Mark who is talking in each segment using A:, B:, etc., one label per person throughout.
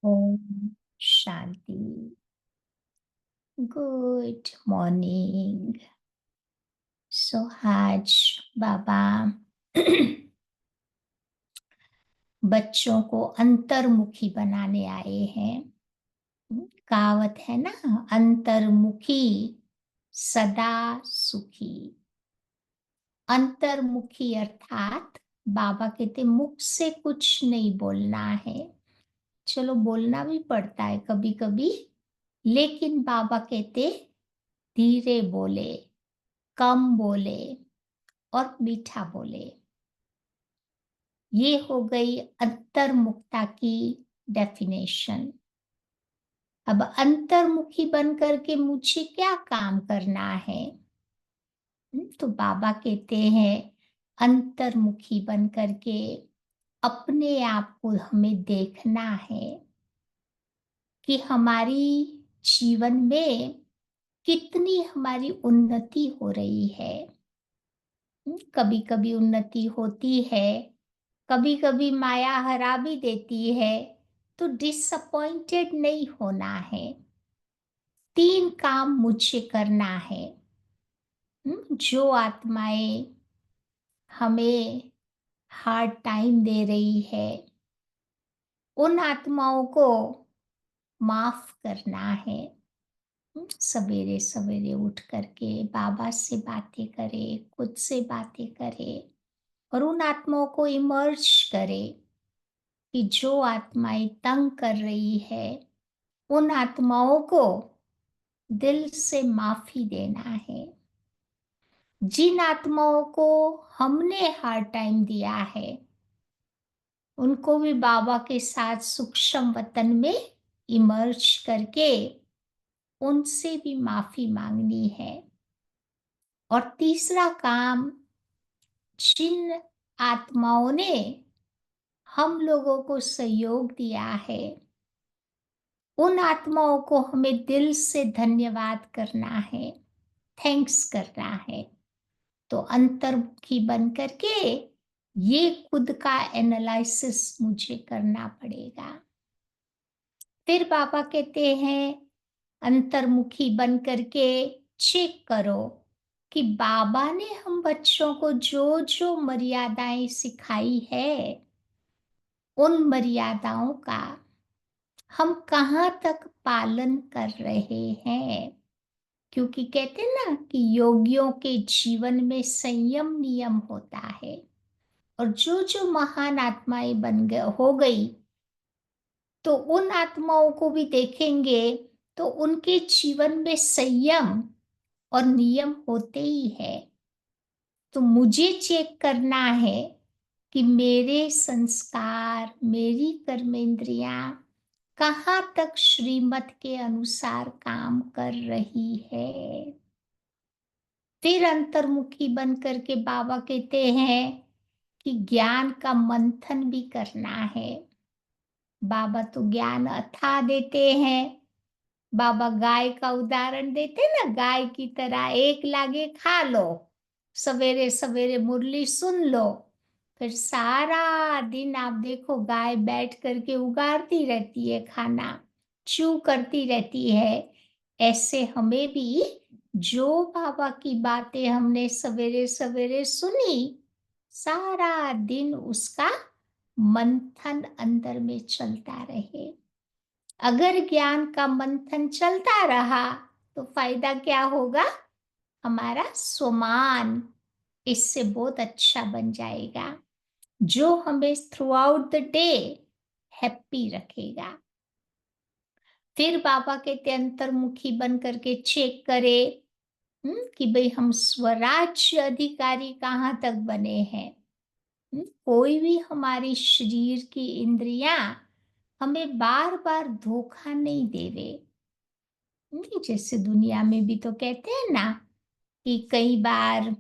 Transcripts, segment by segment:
A: Om Shanti. Good morning. सो आज बाबा बच्चों को अंतर्मुखी बनाने आए हैं। कहावत है ना, अंतर्मुखी सदा सुखी। अंतर्मुखी अर्थात बाबा कहते मुख से कुछ नहीं बोलना है। चलो बोलना भी पड़ता है कभी कभी, लेकिन बाबा कहते धीरे बोले, कम बोले और मीठा बोले। ये हो गई अंतर्मुखता की डेफिनेशन। अब अंतर्मुखी बनकर के मुझे क्या काम करना है? तो बाबा कहते हैं अंतर्मुखी बनकर के अपने आप को हमें देखना है कि हमारी जीवन में कितनी हमारी उन्नति हो रही है। कभी कभी उन्नति होती है, कभी कभी माया हरा भी देती है, तो डिसअपॉइंटेड नहीं होना है। 3 काम मुझे करना है। जो आत्माएं हमें हार्ड टाइम दे रही है, उन आत्माओं को माफ करना है। सवेरे सवेरे उठ करके बाबा से बातें करे, खुद से बातें करे और उन आत्माओं को इमर्ज करे कि जो आत्माएं तंग कर रही है, उन आत्माओं को दिल से माफी देना है। जिन आत्माओं को हमने हार्ड टाइम दिया है, उनको भी बाबा के साथ सूक्ष्म वतन में इमर्ज करके उनसे भी माफी मांगनी है। और तीसरा काम, जिन आत्माओं ने हम लोगों को सहयोग दिया है, उन आत्माओं को हमें दिल से धन्यवाद करना है, थैंक्स करना है। तो अंतर्मुखी बन करके ये खुद का एनालिसिस मुझे करना पड़ेगा। फिर बाबा कहते हैं अंतर्मुखी बन करके चेक करो कि बाबा ने हम बच्चों को जो जो मर्यादाएं सिखाई है, उन मर्यादाओं का हम कहाँ तक पालन कर रहे हैं। क्योंकि कहते हैं ना कि योगियों के जीवन में संयम नियम होता है। और जो जो महान आत्माएं बन गए हो गई, तो उन आत्माओं को भी देखेंगे तो उनके जीवन में संयम और नियम होते ही है। तो मुझे चेक करना है कि मेरे संस्कार, मेरी कर्मेंद्रियां कहाँ तक श्रीमत के अनुसार काम कर रही है। फिर अंतर्मुखी बन करके बाबा कहते हैं कि ज्ञान का मंथन भी करना है। बाबा तो ज्ञान अथाह देते हैं। बाबा गाय का उदाहरण देते ना, गाय की तरह एक लागे खा लो, सवेरे सवेरे मुरली सुन लो, फिर सारा दिन आप देखो गाय बैठ करके उगाड़ती रहती है, खाना चू करती रहती है। ऐसे हमें भी जो बाबा की बातें हमने सवेरे सवेरे सुनी, सारा दिन उसका मंथन अंदर में चलता रहे। अगर ज्ञान का मंथन चलता रहा तो फायदा क्या होगा? हमारा स्वमान इससे बहुत अच्छा बन जाएगा, जो हमें through out the day happy रखेगा। फिर बाबा कहते अंतर्मुखी बन करके चेक करे कि भाई हम स्वराज्य अधिकारी कहाँ तक बने हैं। कोई भी हमारी शरीर की इंद्रियां हमें बार बार धोखा नहीं देवे। नहीं, जैसे दुनिया में भी तो कहते हैं ना कि कई बार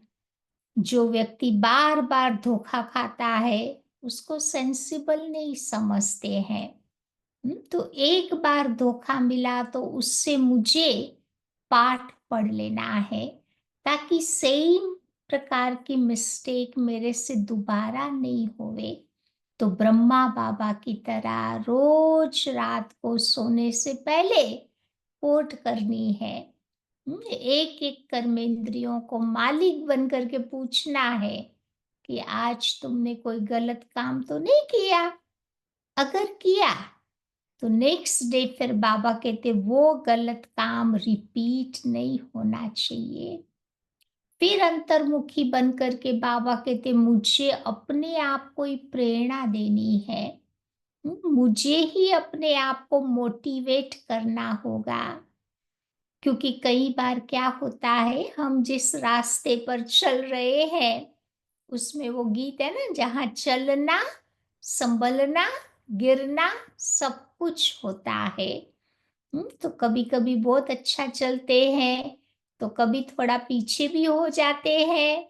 A: जो व्यक्ति बार बार धोखा खाता है, उसको सेंसिबल नहीं समझते हैं। तो एक बार धोखा मिला तो उससे मुझे पाठ पढ़ लेना है, ताकि सेम प्रकार की मिस्टेक मेरे से दोबारा नहीं होवे। तो ब्रह्मा बाबा की तरह रोज रात को सोने से पहले कोट करनी है। एक एक कर्मेंद्रियों को मालिक बन करके पूछना है कि आज तुमने कोई गलत काम तो नहीं किया। अगर किया तो नेक्स्ट डे फिर बाबा कहते वो गलत काम रिपीट नहीं होना चाहिए। फिर अंतर्मुखी बन करके बाबा कहते मुझे अपने आप को ही प्रेरणा देनी है। मुझे ही अपने आप को मोटिवेट करना होगा। क्योंकि कई बार क्या होता है, हम जिस रास्ते पर चल रहे हैं उसमें वो गीत है ना, जहाँ चलना, संभलना, गिरना सब कुछ होता है। तो कभी-कभी बहुत अच्छा चलते हैं, तो कभी थोड़ा पीछे भी हो जाते हैं,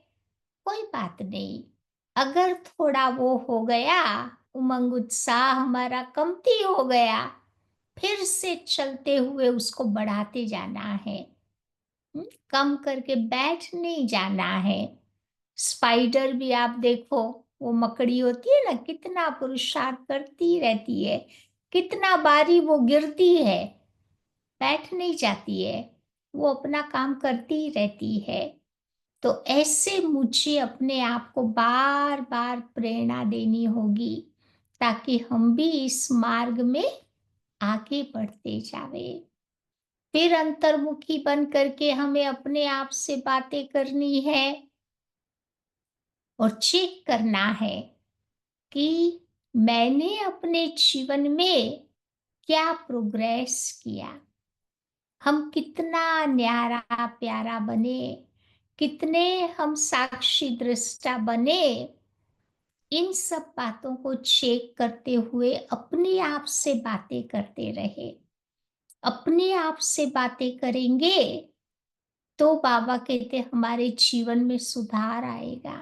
A: कोई बात नहीं। अगर थोड़ा वो हो गया, उमंग उत्साह हमारा कमती हो गया, फिर से चलते हुए उसको बढ़ाते जाना है। कम करके बैठ नहीं जाना है। स्पाइडर भी आप देखो, वो मकड़ी होती है ना, कितना पुरुषार्थ करती रहती है, कितना बारी वो गिरती है, बैठ नहीं जाती है, वो अपना काम करती रहती है। तो ऐसे मुझे अपने आप को बार बार प्रेरणा देनी होगी, ताकि हम भी इस मार्ग में आगे बढ़ते जावे। फिर अंतर्मुखी बन करके हमें अपने आप से बातें करनी है और चेक करना है कि मैंने अपने जीवन में क्या प्रोग्रेस किया। हम कितना न्यारा प्यारा बने, कितने हम साक्षी दृष्टा बने, इन सब बातों को चेक करते हुए अपने आप से बातें करते रहे। अपने आप से बातें करेंगे तो बाबा कहते हमारे जीवन में सुधार आएगा।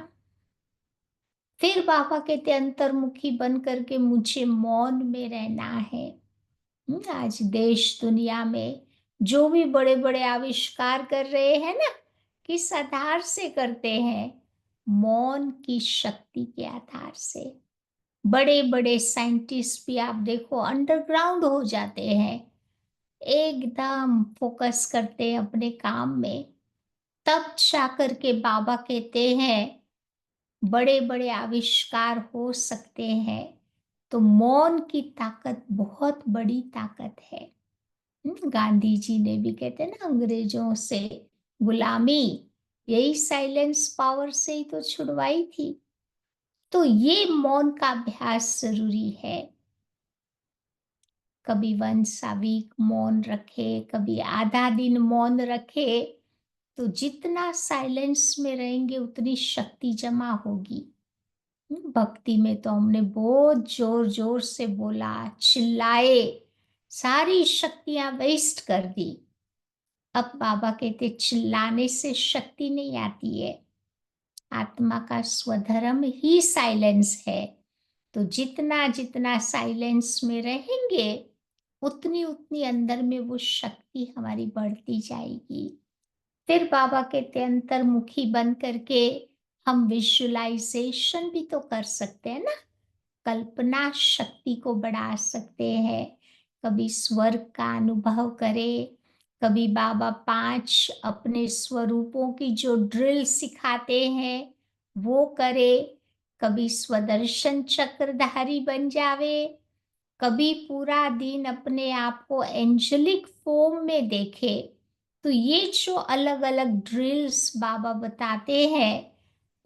A: फिर बाबा कहते अंतर्मुखी बन करके मुझे मौन में रहना है। आज देश दुनिया में जो भी बड़े बड़े आविष्कार कर रहे हैं ना, किस आधार से करते हैं? मौन की शक्ति के आधार से। बड़े बड़े साइंटिस्ट भी आप देखो अंडरग्राउंड हो जाते हैं, एकदम फोकस करते हैं अपने काम में, तब जाकर के बाबा कहते हैं बड़े बड़े आविष्कार हो सकते हैं। तो मौन की ताकत बहुत बड़ी ताकत है। गांधी जी ने भी कहते हैं ना, अंग्रेजों से गुलामी यही साइलेंस पावर से ही तो छुड़वाई थी। तो ये मौन का अभ्यास जरूरी है। कभी 1 वीक मौन रखे, कभी आधा दिन मौन रखे, तो जितना साइलेंस में रहेंगे उतनी शक्ति जमा होगी। भक्ति में तो हमने बहुत जोर जोर से बोला, चिल्लाए, सारी शक्तियां वेस्ट कर दी। अब बाबा कहते चिल्लाने से शक्ति नहीं आती है, आत्मा का स्वधर्म ही साइलेंस है। तो जितना जितना साइलेंस में रहेंगे उतनी उतनी अंदर में वो शक्ति हमारी बढ़ती जाएगी। फिर बाबा कहते अंतर्मुखी बन करके हम विजुअलाइजेशन भी तो कर सकते हैं ना, कल्पना शक्ति को बढ़ा सकते हैं। कभी स्वर्ग का अनुभव करें, कभी बाबा 5 अपने स्वरूपों की जो ड्रिल सिखाते हैं वो करे, कभी स्वदर्शन चक्रधारी बन जावे, कभी पूरा दिन अपने आप को एंजेलिक फॉर्म में देखे। तो ये जो अलग अलग ड्रिल्स बाबा बताते हैं,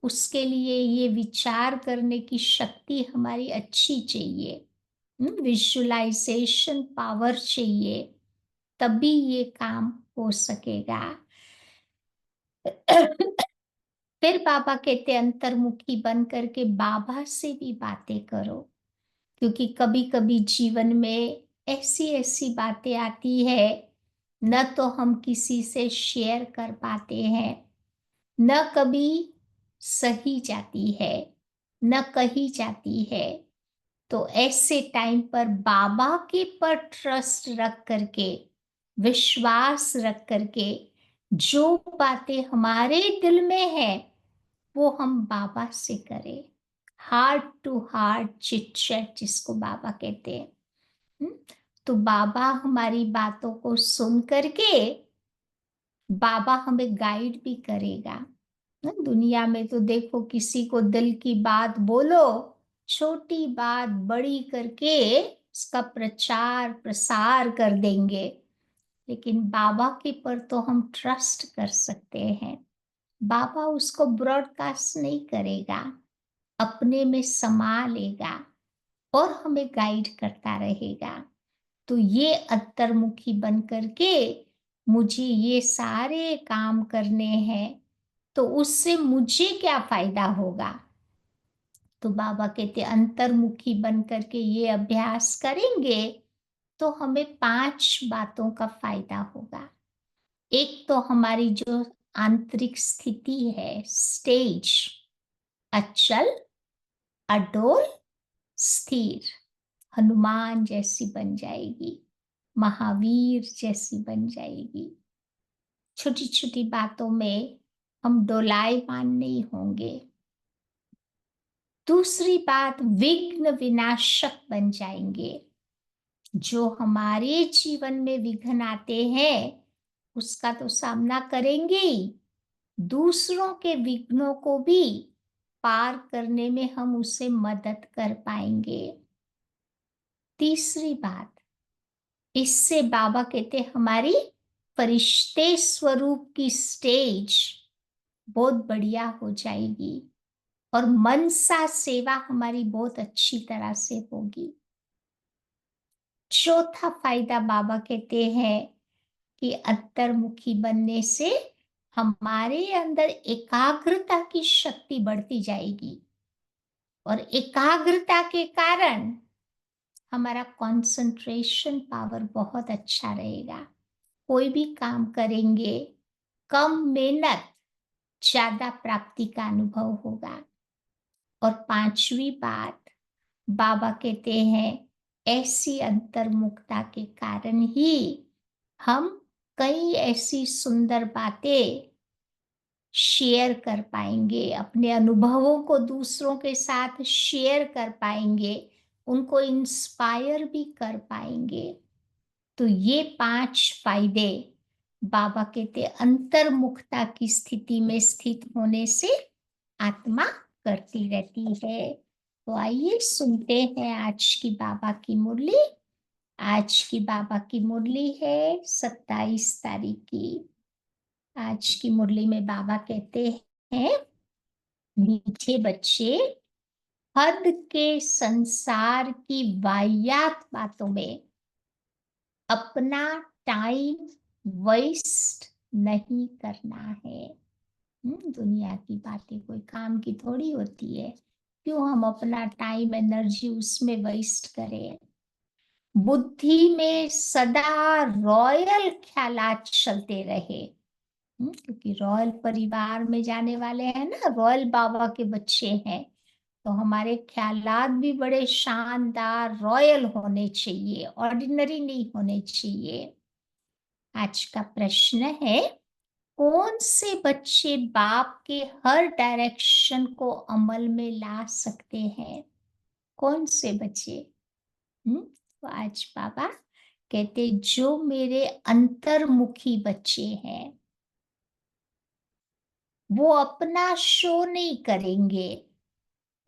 A: उसके लिए ये विचार करने की शक्ति हमारी अच्छी चाहिए, विजुअलाइजेशन पावर चाहिए, तभी ये काम हो सकेगा। फिर बाबा कहते अंतर्मुखी बन करके बाबा से भी बातें करो, क्योंकि कभी कभी जीवन में ऐसी ऐसी बातें आती है, न तो हम किसी से शेयर कर पाते हैं, न कभी सही जाती है, न कही जाती है। तो ऐसे टाइम पर बाबा के पर ट्रस्ट रख करके, विश्वास रख करके, जो बातें हमारे दिल में है वो हम बाबा से करें। Heart to heart chit chat जिसको बाबा कहते हैं। हम्म, तो बाबा हमारी बातों को सुन करके बाबा हमें गाइड भी करेगा। दुनिया में तो देखो किसी को दिल की बात बोलो, छोटी बात बड़ी करके उसका प्रचार प्रसार कर देंगे, लेकिन बाबा के पर तो हम ट्रस्ट कर सकते हैं। बाबा उसको ब्रॉडकास्ट नहीं करेगा, अपने में समा लेगा और हमें गाइड करता रहेगा। तो ये अंतर्मुखी बन करके मुझे ये सारे काम करने हैं, तो उससे मुझे क्या फायदा होगा? तो बाबा कहते अंतर्मुखी बन करके ये अभ्यास करेंगे तो हमें 5 बातों का फायदा होगा। एक तो हमारी जो आंतरिक स्थिति है, स्टेज, अचल, अडोल, स्थिर, हनुमान जैसी बन जाएगी, महावीर जैसी बन जाएगी। छोटी छोटी बातों में हम डोलायमान नहीं होंगे। दूसरी बात, विघ्न विनाशक बन जाएंगे। जो हमारे जीवन में विघ्न आते हैं उसका तो सामना करेंगे ही, दूसरों के विघ्नों को भी पार करने में हम उसे मदद कर पाएंगे। तीसरी बात, इससे बाबा कहते हमारी फरिश्ते स्वरूप की स्टेज बहुत बढ़िया हो जाएगी और मनसा सेवा हमारी बहुत अच्छी तरह से होगी। चौथा फायदा बाबा कहते हैं कि अंतर्मुखी बनने से हमारे अंदर एकाग्रता की शक्ति बढ़ती जाएगी और एकाग्रता के कारण हमारा कंसंट्रेशन पावर बहुत अच्छा रहेगा। कोई भी काम करेंगे, कम मेहनत, ज्यादा प्राप्ति का अनुभव होगा। और पांचवी बात, बाबा कहते हैं ऐसी अंतर्मुखता के कारण ही हम कई ऐसी सुंदर बातें शेयर कर पाएंगे, अपने अनुभवों को दूसरों के साथ शेयर कर पाएंगे, उनको इंस्पायर भी कर पाएंगे। तो ये 5 फायदे बाबा कहते अंतर्मुखता की स्थिति में स्थित होने से आत्मा करती रहती है। तो आइए सुनते हैं आज की बाबा की मुरली। आज की बाबा की मुरली है 27 तारीख की। आज की मुरली में बाबा कहते हैं, मीठे बच्चे, हद के संसार की वाहियात बातों में अपना टाइम वेस्ट नहीं करना है। दुनिया की बातें कोई काम की थोड़ी होती है, क्यों हम अपना टाइम एनर्जी उसमें वेस्ट करें। बुद्धि में सदा रॉयल ख्यालात चलते रहे। क्योंकि रॉयल परिवार में जाने वाले हैं ना, रॉयल बाबा के बच्चे हैं, तो हमारे ख्यालात भी बड़े शानदार रॉयल होने चाहिए, ऑर्डिनरी नहीं होने चाहिए। आज का प्रश्न है, कौन से बच्चे बाप के हर डायरेक्शन को अमल में ला सकते हैं? कौन से बच्चे? तो आज बाबा कहते जो मेरे अंतर्मुखी बच्चे हैं वो अपना शो नहीं करेंगे,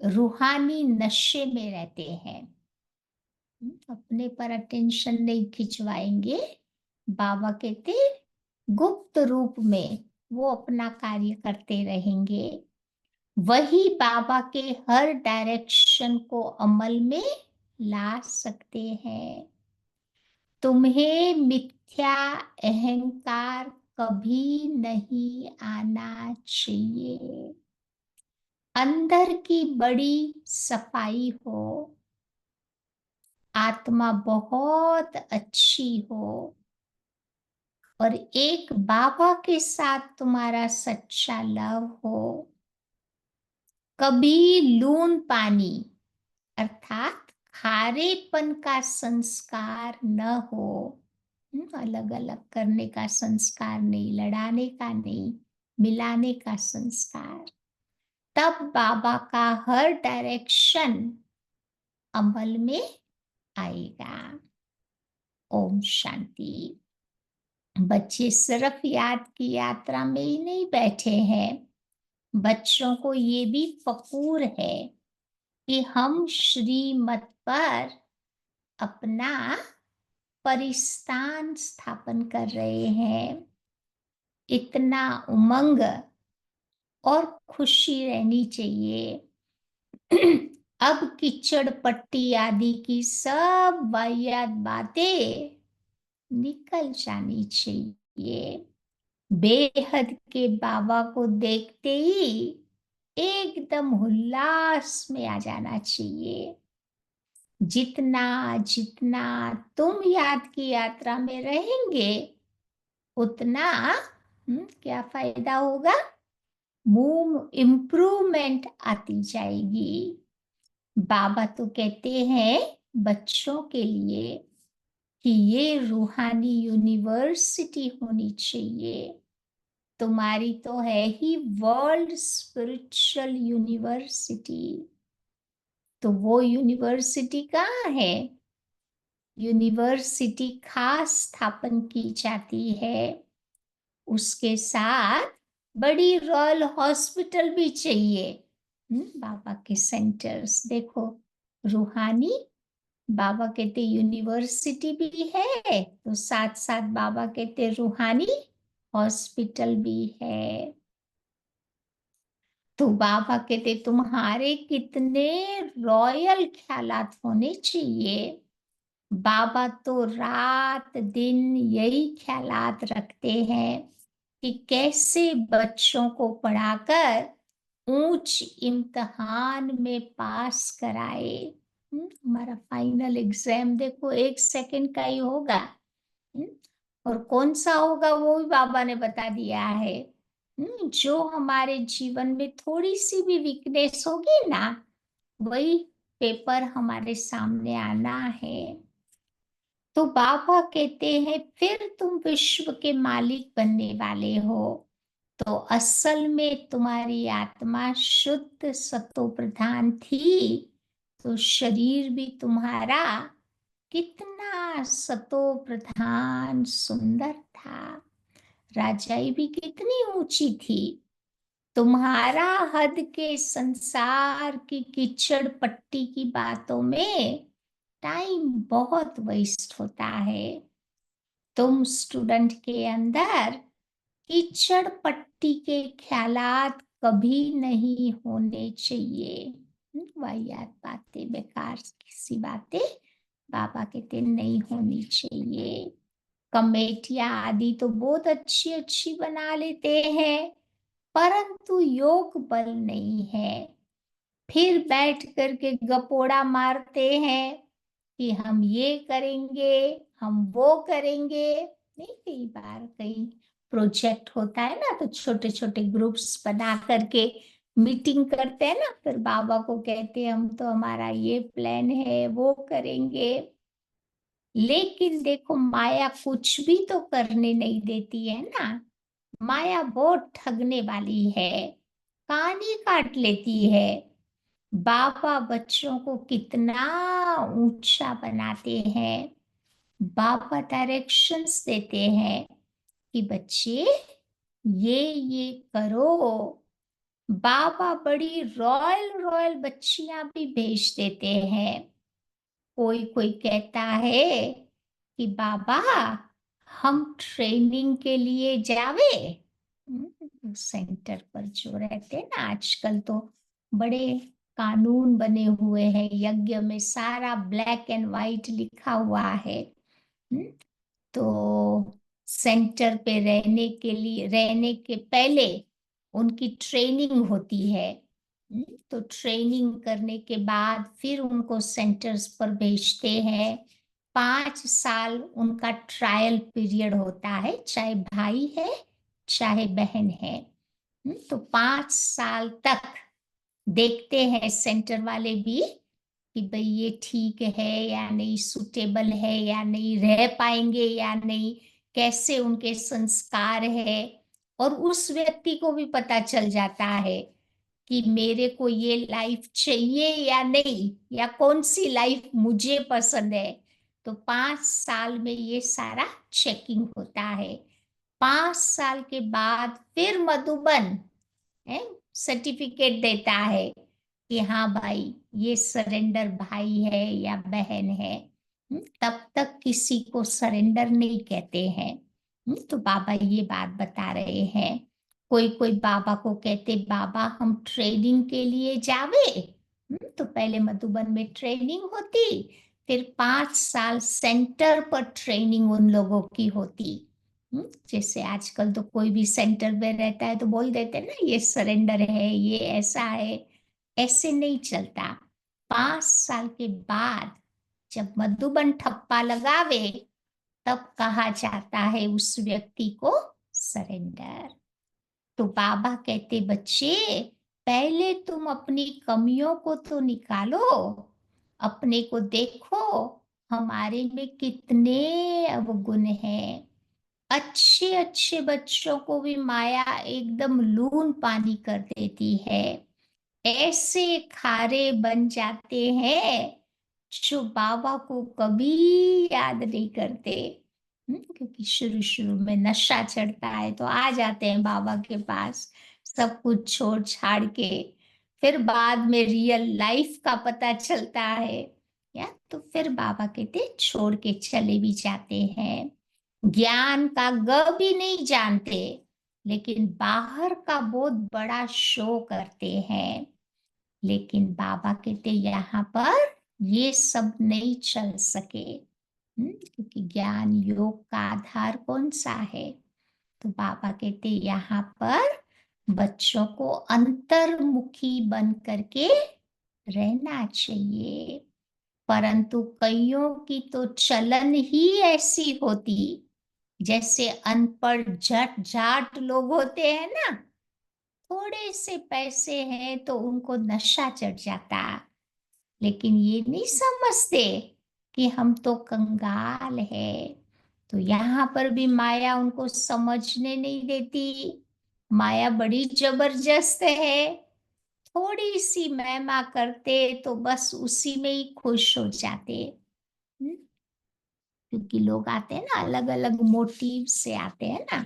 A: रूहानी नशे में रहते हैं। अपने पर अटेंशन नहीं खिंचवाएंगे। बाबा कहते गुप्त रूप में वो अपना कार्य करते रहेंगे। वही बाबा के हर डायरेक्शन को अमल में ला सकते हैं। तुम्हें मिथ्या अहंकार कभी नहीं आना चाहिए। अंदर की बड़ी सफाई हो, आत्मा बहुत अच्छी हो और एक बाबा के साथ तुम्हारा सच्चा लव हो। कभी लून पानी अर्थात खारेपन का संस्कार न हो। अलग अलग करने का संस्कार नहीं, लड़ाने का नहीं, मिलाने का संस्कार। तब बाबा का हर डायरेक्शन अमल में आएगा। ओम शांति। बच्चे सिर्फ याद की यात्रा में ही नहीं बैठे हैं, बच्चों को ये भी फखूर है कि हम श्रीमत पर अपना परिस्थान स्थापन कर रहे हैं। इतना उमंग और खुशी रहनी चाहिए। अब कीचड़ पट्टी आदि की सब वाहियात बातें निकल जानी चाहिए। बेहद के बाबा को देखते ही एकदम उल्लास में आ जाना चाहिए। जितना जितना तुम याद की यात्रा में रहेंगे, उतना क्या फायदा होगा? इम्प्रूवमेंट आती जाएगी। बाबा तो कहते हैं बच्चों के लिए कि ये रूहानी यूनिवर्सिटी होनी चाहिए। तुम्हारी तो है ही वर्ल्ड स्पिरिचुअल यूनिवर्सिटी। तो वो यूनिवर्सिटी कहाँ है? यूनिवर्सिटी खास स्थापन की जाती है। उसके साथ बड़ी रॉयल हॉस्पिटल भी चाहिए। बाबा के सेंटर्स देखो, रूहानी, बाबा कहते यूनिवर्सिटी भी है, तो साथ साथ बाबा कहते रूहानी हॉस्पिटल भी है। तो बाबा कहते तुम्हारे कितने रॉयल ख्यालात होने चाहिए। बाबा तो रात दिन यही ख्यालात रखते हैं कि कैसे बच्चों को पढ़ाकर ऊंच इम्तिहान में पास कराए। हमारा फाइनल एग्जाम देखो 1 सेकंड का ही होगा। हम्म, और कौन सा होगा वो भी बाबा ने बता दिया है। जो हमारे जीवन में थोड़ी सी भी वीकनेस होगी ना, वही पेपर हमारे सामने आना है। तो बाबा कहते हैं फिर तुम विश्व के मालिक बनने वाले हो। तो असल में तुम्हारी आत्मा शुद्ध सतो प्रधान थी, तो शरीर भी तुम्हारा कितना सतो प्रधान सुंदर था। राजाई भी कितनी ऊंची थी। तुम्हारा हद के संसार की कीचड़ पट्टी की बातों में टाइम बहुत वेस्ट होता है। तुम स्टूडेंट के अंदर कीचड़ पट्टी के ख्यालात कभी नहीं होने चाहिए। वाहियात बातें, बेकार किसी बातें बाबा कहते नहीं होनी चाहिए। कमेटियां आदि तो बहुत अच्छी अच्छी बना लेते हैं, परंतु योग बल नहीं है। फिर बैठ करके गपोड़ा मारते हैं कि हम ये करेंगे, हम वो करेंगे। नहीं, कई बार कई प्रोजेक्ट होता है ना, तो छोटे छोटे ग्रुप्स बना करके मीटिंग करते हैं ना, फिर बाबा को कहते हैं हम तो हमारा ये प्लान है, वो करेंगे। लेकिन देखो माया कुछ भी तो करने नहीं देती है ना। माया बहुत ठगने वाली है, कान ही काट लेती है। बाबा बच्चों को कितना ऊंचा बनाते हैं। बाबा डायरेक्शंस देते हैं कि बच्चे ये करो। बाबा बड़ी रॉयल रॉयल बच्चियां भी भेज देते हैं। कोई कोई कहता है कि बाबा हम ट्रेनिंग के लिए जावे। सेंटर पर जो रहते हैं ना, आजकल तो बड़े कानून बने हुए हैं, यज्ञ में सारा ब्लैक एंड व्हाइट लिखा हुआ है। तो सेंटर पे रहने के पहले उनकी ट्रेनिंग होती है। तो ट्रेनिंग करने के बाद फिर उनको सेंटर्स पर भेजते हैं। 5 साल उनका ट्रायल पीरियड होता है, चाहे भाई है चाहे बहन है। तो 5 साल तक देखते हैं सेंटर वाले भी कि भाई ये ठीक है या नहीं, सुटेबल है या नहीं, रह पाएंगे या नहीं, कैसे उनके संस्कार है। और उस व्यक्ति को भी पता चल जाता है कि मेरे को ये लाइफ चाहिए या नहीं, या कौन सी लाइफ मुझे पसंद है। तो 5 साल में ये सारा चेकिंग होता है। 5 साल के बाद फिर मधुबन है सर्टिफिकेट देता है कि हाँ भाई ये सरेंडर भाई है या बहन है। तब तक किसी को सरेंडर नहीं कहते हैं। तो बाबा ये बात बता रहे हैं। कोई कोई बाबा को कहते बाबा हम ट्रेनिंग के लिए जावे। तो पहले मधुबन में ट्रेनिंग होती, फिर 5 साल सेंटर पर ट्रेनिंग उन लोगों की होती। जैसे आजकल तो कोई भी सेंटर में रहता है तो बोल देते हैं ना ये सरेंडर है, ये ऐसा है। ऐसे नहीं चलता। 5 साल के बाद जब मधुबन ठप्पा लगावे, तब कहा जाता है उस व्यक्ति को सरेंडर। तो बाबा कहते बच्चे पहले तुम अपनी कमियों को तो निकालो, अपने को देखो, हमारे में कितने अवगुण हैं। अच्छे अच्छे बच्चों को भी माया एकदम लून पानी कर देती है। ऐसे खारे बन जाते हैं जो बाबा को कभी याद नहीं करते। क्योंकि शुरू शुरू में नशा चढ़ता है तो आ जाते हैं बाबा के पास सब कुछ छोड़ छाड़ के। फिर बाद में रियल लाइफ का पता चलता है, या तो फिर बाबा कहते छोड़ के चले भी जाते हैं। ज्ञान का ग भी नहीं जानते, लेकिन बाहर का बहुत बड़ा शो करते हैं। लेकिन बाबा कहते यहाँ पर ये सब नहीं चल सके। क्योंकि ज्ञान योग का आधार कौन सा है। तो बाबा कहते यहाँ पर बच्चों को अंतर्मुखी बन करके रहना चाहिए। परंतु कईयों की तो चलन ही ऐसी होती, जैसे अनपढ़ जट जाट लोग होते हैं ना, थोड़े से पैसे हैं तो उनको नशा चढ़ जाता। लेकिन ये नहीं समझते कि हम तो कंगाल है। तो यहाँ पर भी माया उनको समझने नहीं देती। माया बड़ी जबरदस्त है। थोड़ी सी महिमा करते तो बस उसी में ही खुश हो जाते। हम्म, क्योंकि लोग आते हैं ना अलग अलग मोटिव से आते हैं ना।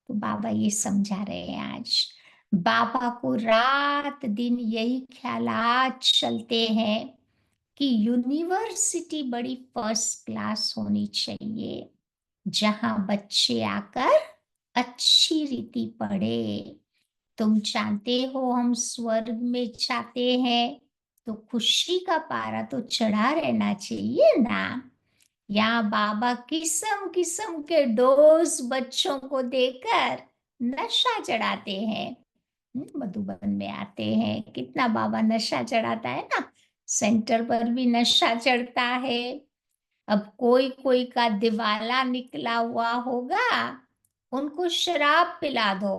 A: तो बाबा ये समझा रहे हैं आज। बाबा को रात दिन यही ख्यालात चलते हैं कि यूनिवर्सिटी बड़ी फर्स्ट क्लास होनी चाहिए, जहां बच्चे आकर अच्छी रीति पढ़े। तुम जानते हो हम स्वर्ग में जाते हैं तो खुशी का पारा तो चढ़ा रहना चाहिए ना। यहाँ बाबा किस्म किस्म के डोज बच्चों को देकर नशा चढ़ाते हैं। मधुबन में आते हैं कितना बाबा नशा चढ़ाता है ना। सेंटर पर भी नशा चढ़ता है। अब कोई कोई का दिवाला निकला हुआ होगा, उनको शराब पिला दो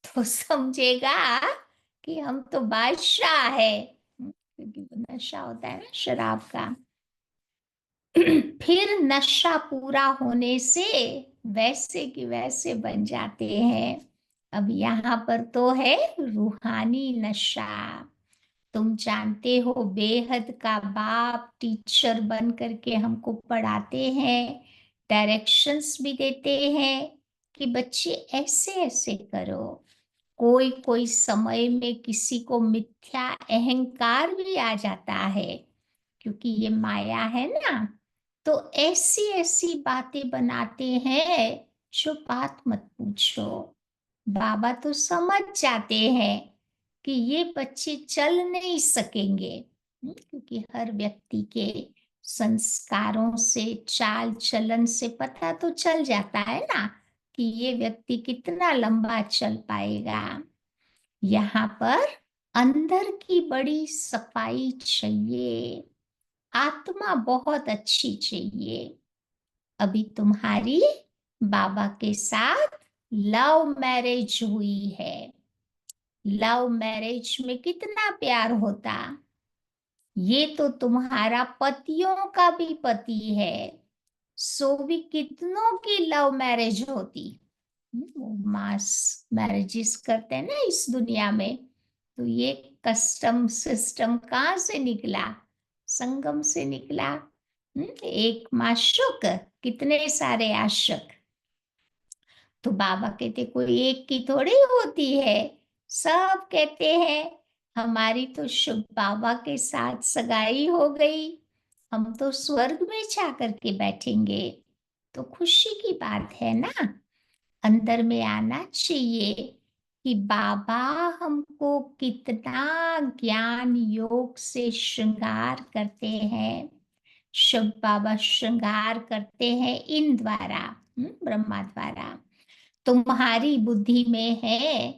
A: तो समझेगा कि हम तो बादशाह है। क्योंकि वो नशा होता है ना शराब का। फिर नशा पूरा होने से वैसे की वैसे बन जाते हैं। अब यहाँ पर तो है रूहानी नशा। तुम जानते हो बेहद का बाप टीचर बन करके हमको पढ़ाते हैं, डायरेक्शंस भी देते हैं कि बच्चे ऐसे ऐसे करो। कोई कोई समय में किसी को मिथ्या अहंकार भी आ जाता है, क्योंकि ये माया है ना। तो ऐसी ऐसी बातें बनाते हैं जो बात मत पूछो। बाबा तो समझ जाते हैं कि ये बच्चे चल नहीं सकेंगे। क्योंकि हर व्यक्ति के संस्कारों से चाल चलन से पता तो चल जाता है ना कि ये व्यक्ति कितना लंबा चल पाएगा। यहाँ पर अंदर की बड़ी सफाई चाहिए, आत्मा बहुत अच्छी चाहिए। अभी तुम्हारी बाबा के साथ लव मैरिज हुई है। लव मैरिज में कितना प्यार होता। ये तो तुम्हारा पतियों का भी पति है, सो भी कितनों की लव मैरिज होती। वो मास मैरिजेस करते हैं ना इस दुनिया में। तो ये कस्टम सिस्टम कहाँ से निकला? संगम से निकला। एक माशूक, कितने सारे आशिक। तो बाबा कहते कोई एक की थोड़ी होती है, सब कहते हैं हमारी तो शुभ बाबा के साथ सगाई हो गई, हम तो स्वर्ग में जा करके बैठेंगे। तो खुशी की बात है ना। अंदर में आना चाहिए कि बाबा हमको कितना ज्ञान योग से श्रृंगार करते हैं। शिव बाबा श्रृंगार करते हैं इन द्वारा, ब्रह्मा द्वारा। तुम्हारी बुद्धि में है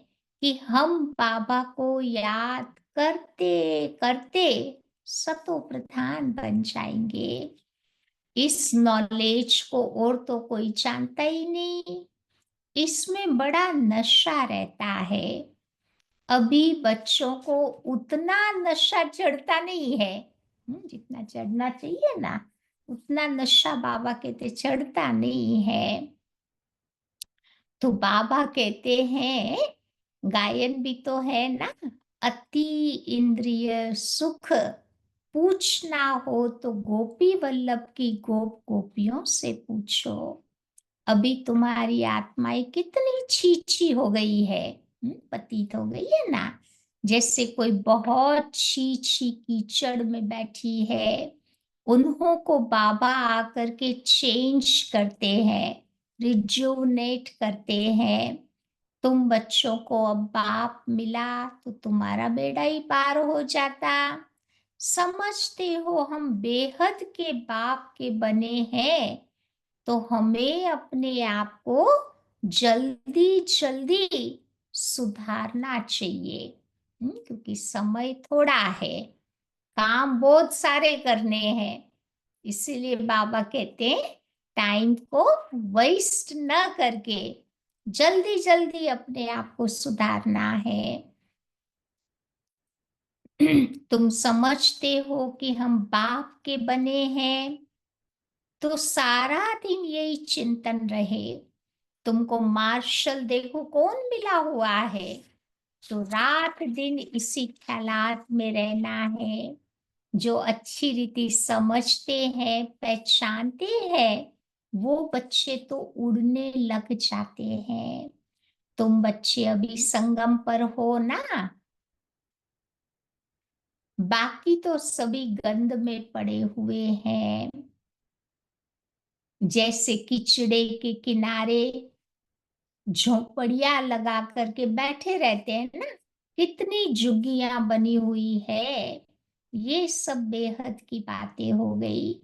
A: कि हम बाबा को याद करते करते सतो प्रधान बन जाएंगे। इस नॉलेज को और तो कोई जानता ही नहीं। इसमें बड़ा नशा रहता है। अभी बच्चों को उतना नशा चढ़ता नहीं है, जितना चढ़ना चाहिए ना, उतना नशा बाबा कहते चढ़ता नहीं है। तो बाबा कहते हैं, गायन भी तो है ना, अति इंद्रिय सुख पूछना हो तो गोपी वल्लभ की गोप गोपियों से पूछो। अभी तुम्हारी आत्माएं कितनी छीछी हो गई है, पतित हो गई है ना। जैसे कोई बहुत छीछी कीचड़ में बैठी है, उन्हों को बाबा आकर के चेंज करते हैं, रिजुवनेट करते हैं। तुम बच्चों को अब बाप मिला तो तुम्हारा बेड़ा ही पार हो जाता। समझते हो हम बेहद के बाप के बने हैं, तो हमें अपने आप को जल्दी जल्दी सुधारना चाहिए। क्योंकि समय थोड़ा है, काम बहुत सारे करने हैं। इसीलिए बाबा कहते हैं टाइम को वेस्ट न करके जल्दी जल्दी अपने आप को सुधारना है। तुम समझते हो कि हम बाप के बने हैं, तो सारा दिन यही चिंतन रहे। तुमको मार्शल देखो कौन मिला हुआ है, तो रात दिन इसी ख्यालात में रहना है। जो अच्छी रीति समझते हैं, पहचानते हैं, वो बच्चे तो उड़ने लग जाते हैं। तुम बच्चे अभी संगम पर हो ना, बाकी तो सभी गंध में पड़े हुए हैं। जैसे किचड़े के किनारे झोपड़ियां लगा करके बैठे रहते हैं ना, कितनी झुग्गियां बनी हुई है। ये सब बेहद की बातें हो गई।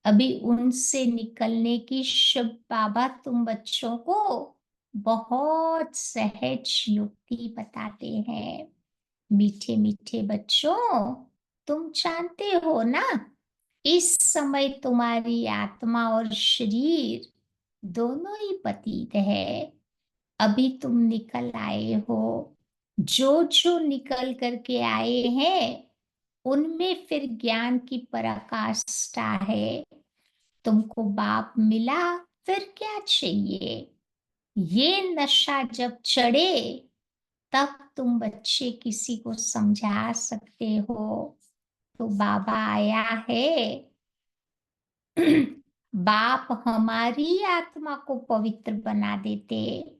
A: अभी उनसे निकलने की शिव बाबा तुम बच्चों को बहुत सहज युक्ति बताते हैं। मीठे मीठे बच्चों, तुम जानते हो ना, इस समय तुम्हारी आत्मा और शरीर दोनों ही पतित है। अभी तुम निकल आए हो। जो जो निकल करके आए हैं, उनमें फिर ज्ञान की पराकाष्ठा है। तुमको बाप मिला, फिर क्या चाहिए? ये नशा जब चढ़े, तब तुम बच्चे किसी को समझा सकते हो। तो बाबा आया है। बाप हमारी आत्मा को पवित्र बना देते।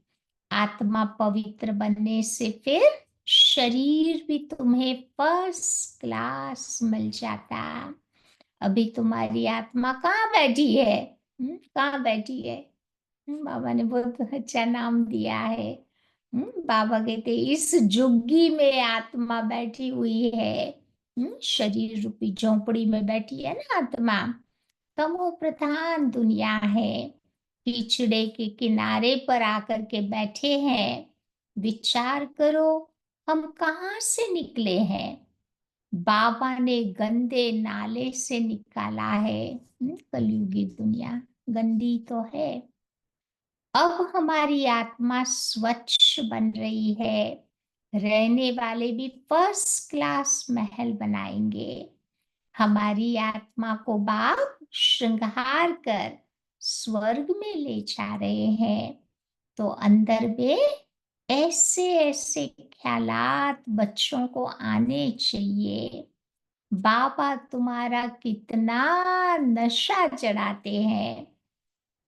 A: आत्मा पवित्र बनने से फिर शरीर भी तुम्हें फर्स्ट क्लास मिल जाता। अभी तुम्हारी आत्मा कहाँ बैठी है? कहाँ बैठी है? बाबा ने बहुत अच्छा नाम दिया है। बाबा कहते इस झुग्गी में आत्मा बैठी हुई है। शरीर रूपी झोंपड़ी में बैठी है ना आत्मा। तमो प्रधान दुनिया है। कीचड़े के किनारे पर आकर के बैठे हैं। विचार करो, हम कहाँ से निकले हैं? बाबा ने गंदे नाले से निकाला है। कलयुगी दुनिया गंदी तो है। अब हमारी आत्मा स्वच्छ बन रही है। रहने वाले भी फर्स्ट क्लास महल बनाएंगे। हमारी आत्मा को बाप श्रृंगार कर स्वर्ग में ले जा रहे हैं। तो अंदर में ऐसे-ऐसे ख़्यालात बच्चों को आने चाहिए, बाबा तुम्हारा कितना नशा चढ़ाते हैं,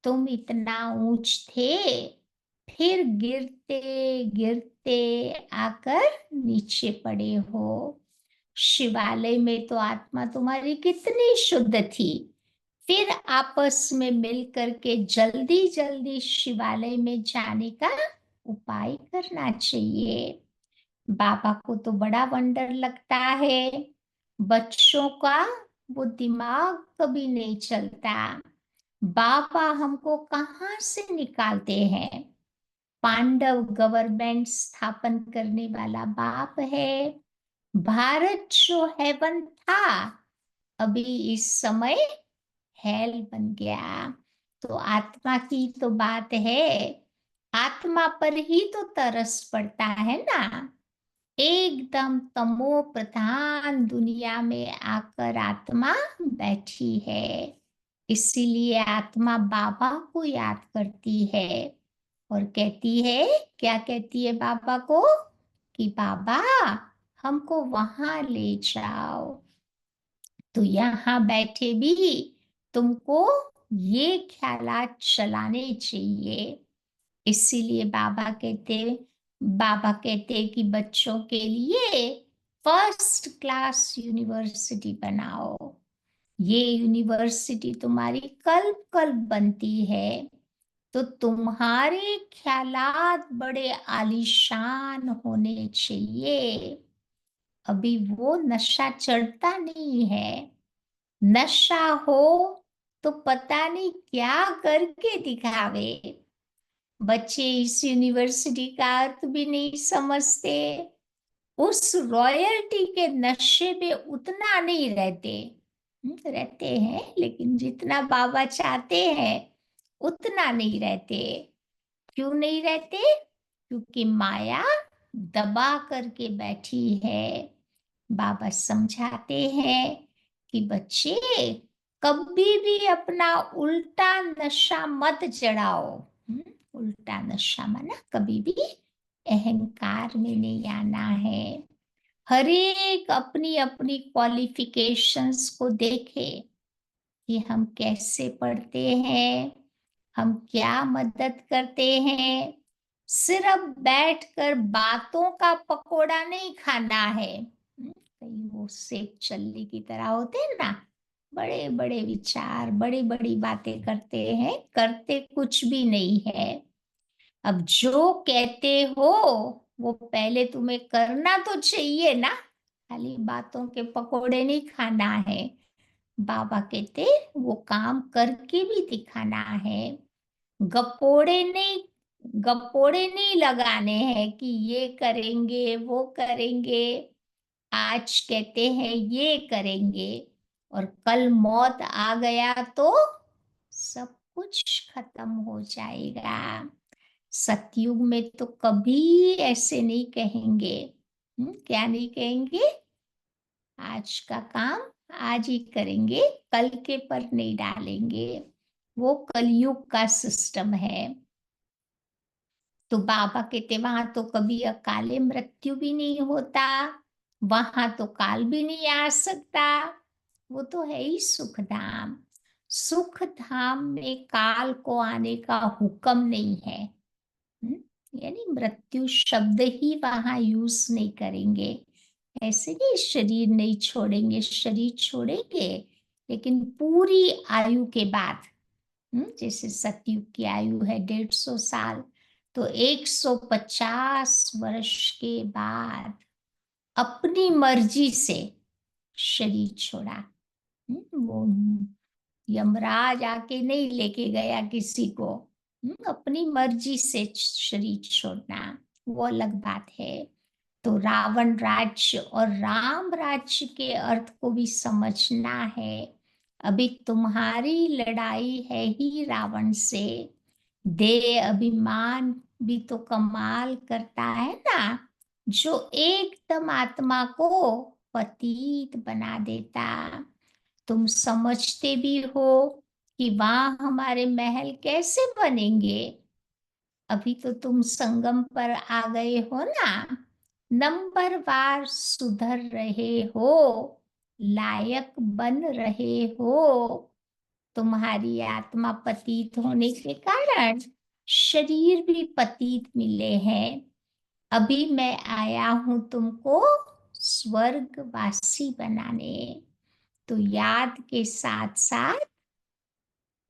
A: तुम इतना ऊँच थे, फिर गिरते-गिरते आकर नीचे पड़े हो। शिवालय में तो आत्मा तुम्हारी कितनी शुद्ध थी, फिर आपस में मिल कर के जल्दी-जल्दी शिवालय में जाने का उपाय करना चाहिए। बाबा को तो बड़ा वंडर लगता है, बच्चों का वो दिमाग कभी नहीं चलता। बाबा हमको कहाँ से निकालते हैं? पांडव गवर्नमेंट स्थापन करने वाला बाप है। भारत जो हेवन था, अभी इस समय हेल बन गया। तो आत्मा की तो बात है, आत्मा पर ही तो तरस पड़ता है ना। एकदम तमो प्रधान दुनिया में आकर आत्मा बैठी है। इसीलिए आत्मा बाबा को याद करती है और कहती है, क्या कहती है बाबा को? कि बाबा हमको वहां ले जाओ। तो यहाँ बैठे भी तुमको ये ख्यालात चलाने चाहिए। इसीलिए बाबा कहते कि बच्चों के लिए फर्स्ट क्लास यूनिवर्सिटी बनाओ। ये यूनिवर्सिटी तुम्हारी कल्प कल्प बनती है, तो तुम्हारे ख्यालात बड़े आलीशान होने चाहिए। अभी वो नशा चढ़ता नहीं है। नशा हो तो पता नहीं क्या करके दिखावे। बच्चे इस यूनिवर्सिटी का अर्थ भी नहीं समझते। उस रॉयल्टी के नशे में उतना नहीं रहते। रहते हैं लेकिन जितना बाबा चाहते हैं उतना नहीं रहते। क्यों नहीं रहते? क्योंकि माया दबा करके बैठी है। बाबा समझाते हैं कि बच्चे कभी भी अपना उल्टा नशा मत चढ़ाओ। उल्टा नशा माना कभी भी अहंकार में नहीं आना है। हर एक अपनी अपनी क्वालिफिकेशंस को देखे कि हम कैसे पढ़ते हैं, हम क्या मदद करते हैं। सिर्फ बैठकर बातों का पकोड़ा नहीं खाना है। कहीं वो सेब चल्ली की तरह होते हैं ना, बड़े बड़े विचार, बड़ी बड़ी बातें करते हैं, करते कुछ भी नहीं है। अब जो कहते हो वो पहले तुम्हें करना तो चाहिए ना, खाली बातों के पकोड़े नहीं खाना है। बाबा कहते वो काम करके भी दिखाना है। गपोड़े नहीं गपोड़े नहीं लगाने हैं कि ये करेंगे वो करेंगे। आज कहते हैं ये करेंगे और कल मौत आ गया तो सब कुछ खत्म हो जाएगा। सतयुग में तो कभी ऐसे नहीं कहेंगे। क्या नहीं कहेंगे? आज का काम आज ही करेंगे, कल के पर नहीं डालेंगे। वो कलयुग का सिस्टम है। तो बाबा कहते वहां तो कभी अकाले मृत्यु भी नहीं होता, वहां तो काल भी नहीं आ सकता। वो तो है ही सुख धाम। सुख धाम में काल को आने का हुक्म नहीं है। हम्म, यानी मृत्यु शब्द ही वहां यूज नहीं करेंगे। ऐसे नहीं शरीर नहीं छोड़ेंगे, शरीर छोड़ेंगे लेकिन पूरी आयु के बाद। जैसे सतयुग की आयु है 150 साल, तो 150 वर्ष के बाद अपनी मर्जी से शरीर छोड़ा। वो यमराज आके नहीं लेके गया किसी को। अपनी मर्जी से शरीर छोड़ना वो अलग बात है। तो रावण राज्य और राम राज्य के अर्थ को भी समझना है। अभी तुम्हारी लड़ाई है ही रावण से। दे अभिमान भी तो कमाल करता है ना, जो एकदम आत्मा को पतित बना देता। तुम समझते भी हो कि वहां हमारे महल कैसे बनेंगे। अभी तो तुम संगम पर आ गए हो ना, नंबरवार सुधर रहे हो, लायक बन रहे हो। तुम्हारी आत्मा पतित होने के कारण शरीर भी पतित मिले हैं। अभी मैं आया हूं तुमको स्वर्गवासी बनाने। तो याद के साथ साथ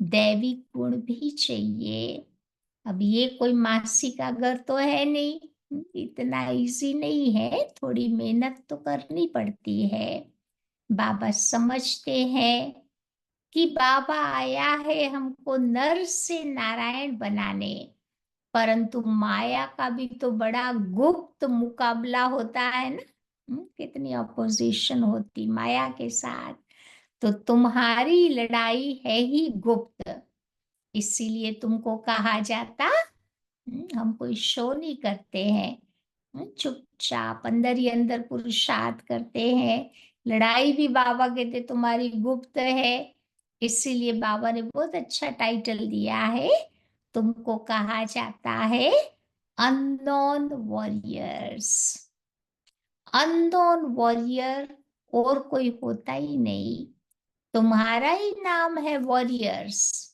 A: दैवी गुण भी चाहिए। अब ये कोई मासी का घर तो है नहीं, इतना इजी नहीं है, थोड़ी मेहनत तो करनी पड़ती है। बाबा समझते हैं कि बाबा आया है हमको नर से नारायण बनाने, परंतु माया का भी तो बड़ा गुप्त मुकाबला होता है ना। कितनी अपोजिशन होती माया के साथ। तो तुम्हारी लड़ाई है ही गुप्त, इसीलिए तुमको कहा जाता हम कोई शो नहीं करते हैं। चुपचाप अंदर ही अंदर पुरुषार्थ करते हैं। लड़ाई भी बाबा कहते तुम्हारी गुप्त है, इसीलिए बाबा ने बहुत अच्छा टाइटल दिया है। तुमको कहा जाता है अननोन वॉरियर्स। अननोन वॉरियर और कोई होता ही नहीं, तुम्हारा ही नाम है वॉरियर्स।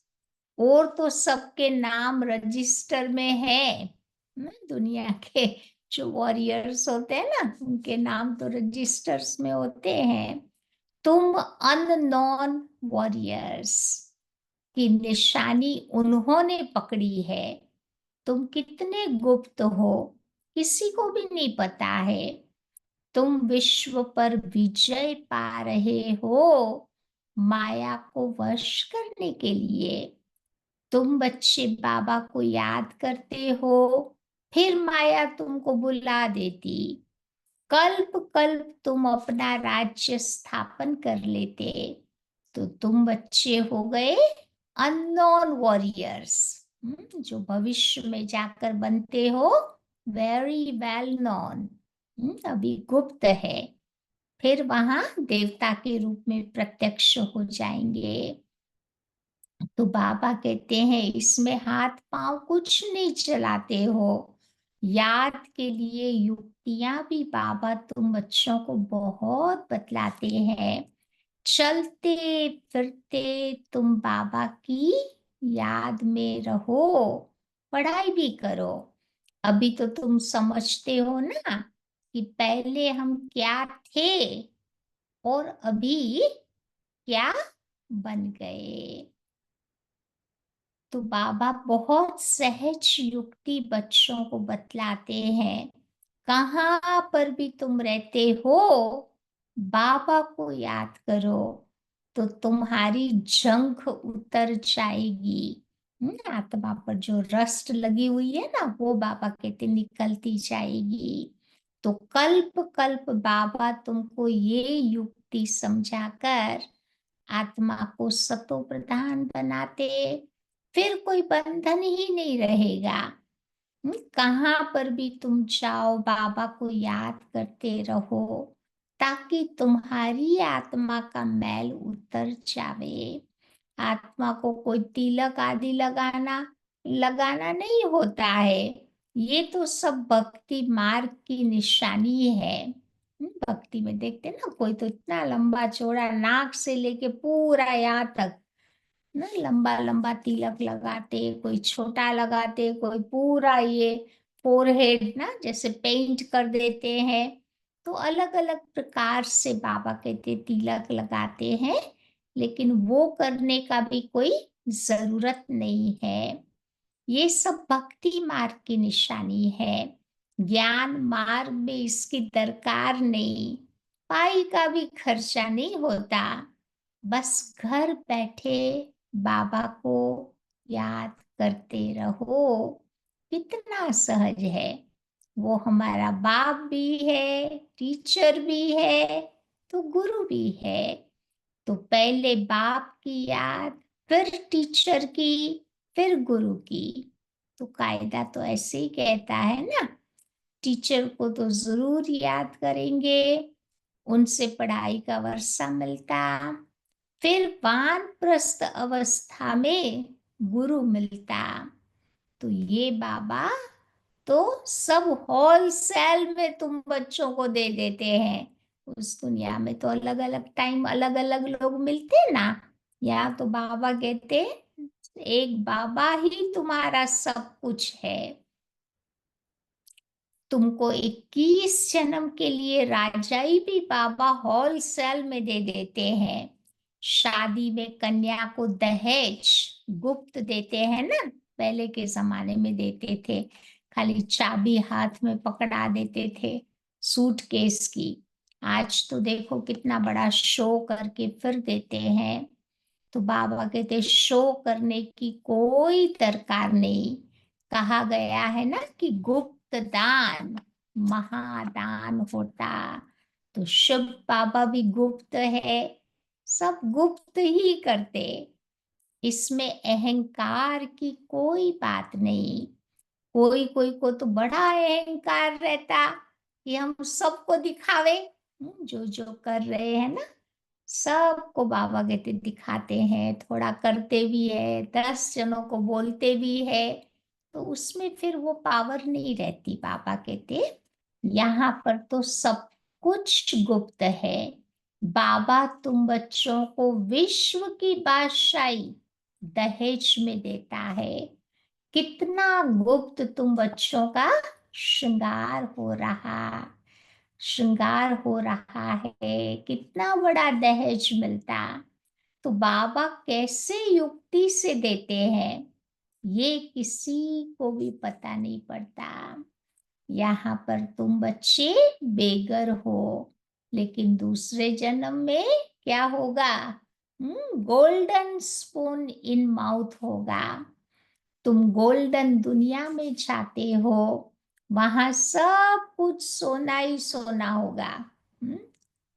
A: और तो सबके नाम रजिस्टर में है दुनिया के, जो वॉरियर्स होते हैं ना उनके नाम तो रजिस्टर्स में होते हैं। तुम अननोन वॉरियर्स की निशानी उन्होंने पकड़ी है। तुम कितने गुप्त हो, किसी को भी नहीं पता है। तुम विश्व पर विजय पा रहे हो माया को वश करने के लिए। तुम बच्चे बाबा को याद करते हो, फिर माया तुमको बुला देती। कल्प कल्प तुम अपना राज्य स्थापन कर लेते। तो तुम बच्चे हो गए अननोन वॉरियर्स, जो भविष्य में जाकर बनते हो वेरी वेल नोन। अभी गुप्त है, फिर वहां देवता के रूप में प्रत्यक्ष हो जाएंगे। तो बाबा कहते हैं इसमें हाथ पांव कुछ नहीं चलाते हो। याद के लिए युक्तियां भी बाबा तुम बच्चों को बहुत बतलाते हैं। चलते फिरते तुम बाबा की याद में रहो, पढ़ाई भी करो। अभी तो तुम समझते हो ना कि पहले हम क्या थे और अभी क्या बन गए। तो बाबा बहुत सहज युक्ति बच्चों को बतलाते हैं। कहाँ पर भी तुम रहते हो बाबा को याद करो, तो तुम्हारी जंग उतर जाएगी। आत्मा पर जो रस्ट लगी हुई है ना वो बाबा कहते निकलती जाएगी। तो कल्प कल्प बाबा तुमको ये युक्ति समझाकर आत्मा को सतो प्रधान बनाते, फिर कोई बंधन ही नहीं रहेगा। कहाँ पर भी तुम जाओ बाबा को याद करते रहो, ताकि तुम्हारी आत्मा का मैल उतर जावे। आत्मा को कोई तिलक आदि लगाना लगाना नहीं होता है, ये तो सब भक्ति मार्ग की निशानी है। भक्ति में देखते ना कोई तो इतना लंबा चौड़ा नाक से लेके पूरा यहाँ तक ना लंबा लंबा तिलक लगाते, कोई छोटा लगाते, कोई पूरा ये फोरहेड ना जैसे पेंट कर देते हैं। तो अलग अलग प्रकार से बाबा कहते तिलक लगाते हैं, लेकिन वो करने का भी कोई जरूरत नहीं है। ये सब भक्ति मार्ग की निशानी है। ज्ञान मार्ग में इसकी दरकार नहीं, पाई का भी खर्चा नहीं होता। बस घर बैठे बाबा को याद करते रहो, कितना सहज है। वो हमारा बाप भी है, टीचर भी है, तो गुरु भी है। तो पहले बाप की याद, फिर टीचर की, फिर गुरु की। तो कायदा तो ऐसे ही कहता है ना, टीचर को तो जरूर याद करेंगे, उनसे पढ़ाई का वर्षा मिलता। फिर वानप्रस्थ अवस्था में गुरु मिलता। तो ये बाबा तो सब होलसेल में तुम बच्चों को दे देते हैं। उस दुनिया में तो अलग अलग टाइम अलग अलग लोग मिलते हैं ना। यहाँ तो बाबा कहते एक बाबा ही तुम्हारा सब कुछ है। तुमको 21 जन्म के लिए राजाई भी बाबा होलसेल में दे देते हैं। शादी में कन्या को दहेज गुप्त देते हैं ना, पहले के जमाने में देते थे। खाली चाबी हाथ में पकड़ा देते थे सूटकेस की। आज तो देखो कितना बड़ा शो करके फिर देते हैं। तो बाबा कहते शो करने की कोई दरकार नहीं। कहा गया है ना कि गुप्त दान महादान होता। तो शिव बाबा भी गुप्त है, सब गुप्त ही करते। इसमें अहंकार की कोई बात नहीं। कोई कोई को तो बड़ा अहंकार रहता कि हम सबको दिखावे। जो जो कर रहे हैं ना सबको बाबा कहते दिखाते हैं, थोड़ा करते भी है, 10 जनों को बोलते भी है। तो उसमें फिर वो पावर नहीं रहती। बाबा कहते यहाँ पर तो सब कुछ गुप्त है। बाबा तुम बच्चों को विश्व की बादशाही दहेज में देता है। कितना गुप्त तुम बच्चों का श्रृंगार हो रहा श्रृंगार हो रहा है, कितना बड़ा दहेज मिलता। तो बाबा कैसे युक्ति से देते हैं ये किसी को भी पता नहीं पड़ता। यहाँ पर तुम बच्चे बेगर हो, लेकिन दूसरे जन्म में क्या होगा? गोल्डन स्पून इन माउथ होगा। तुम गोल्डन दुनिया में जाते हो, वहां सब कुछ सोना ही सोना होगा।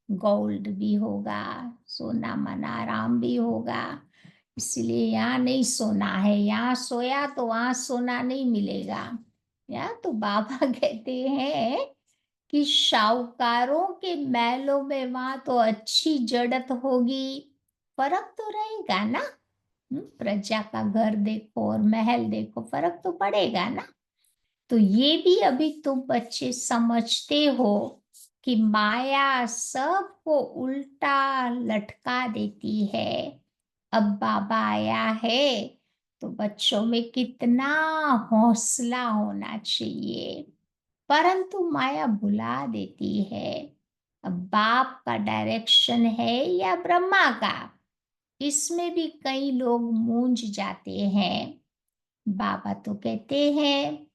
A: गोल्ड भी होगा, सोना मना आराम भी होगा। इसलिए यहाँ नहीं सोना है, यहाँ सोया तो वहां सोना नहीं मिलेगा। या तो बाबा कहते हैं कि शाहूकारों के महलों में वहां तो अच्छी जड़त होगी, फर्क तो रहेगा ना। प्रजा का घर देखो और महल देखो, फर्क तो पड़ेगा ना। तो ये भी अभी तुम बच्चे समझते हो कि माया सबको उल्टा लटका देती है। अब बाबा आया है तो बच्चों में कितना हौसला होना चाहिए, परंतु माया भुला देती है। अब बाप का डायरेक्शन है या ब्रह्मा का, इसमें भी कई लोग मूंझ जाते हैं। बाबा तो कहते हैं